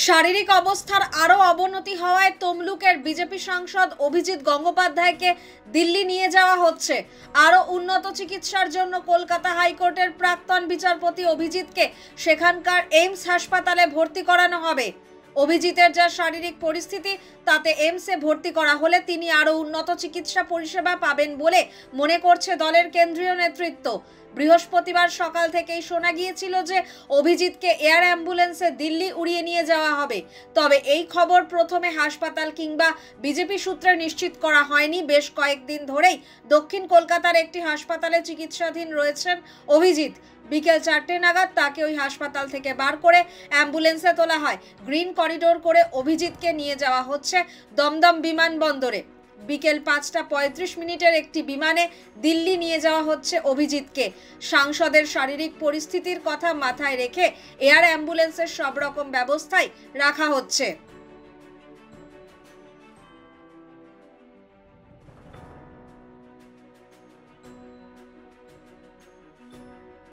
শারীরিক অবস্থার আরও অবনতি হওয়ায় তমলুকের বিজেপি সাংসদ অভিজিৎ গঙ্গোপাধ্যায়কে দিল্লি নিয়ে যাওয়া হচ্ছে। আরও উন্নত চিকিৎসার জন্য কলকাতা হাইকোর্টের প্রাক্তন বিচারপতি অভিজিৎকে সেখানকার এইমস হাসপাতালে ভর্তি করানো হবে। অভিজিতের যা শারীরিক পরিস্থিতি তাতে এইমসে ভর্তি করা হলে তিনি আরও উন্নত চিকিৎসা পরিষেবা পাবেন বলে মনে করছে দলের কেন্দ্রীয় নেতৃত্ব। বৃহস্পতিবার সকাল থেকেই শোনা গিয়েছিল যে অভিজিৎকে এয়ার অ্যাম্বুলেন্সে দিল্লি উড়িয়ে নিয়ে যাওয়া হবে। তবে এই খবর প্রথমে হাসপাতাল কিংবা বিজেপি সূত্রে নিশ্চিত করা হয়নি। বেশ কয়েকদিন ধরেই দক্ষিণ কলকাতার একটি হাসপাতালে চিকিৎসাধীন রয়েছেন অভিজিৎ। বিকেল 4টে নাগাদ তাকে ওই হাসপাতাল থেকে বার করে অ্যাম্বুলেন্সে তোলা হয়। গ্রিন করিডোর করে অভিজিৎকে নিয়ে যাওয়া হচ্ছে দমদম বিমানবন্দরে। বিকেল 5টা 35 একটি বিমানে দিল্লি নিয়ে যাওয়া হচ্ছে অভিজিৎকে। সাংসদের শারীরিক পরিস্থিতির কথা মাথায় রেখে এয়ার অ্যাম্বুলেন্সের সব রকম ব্যবস্থাই রাখা হচ্ছে।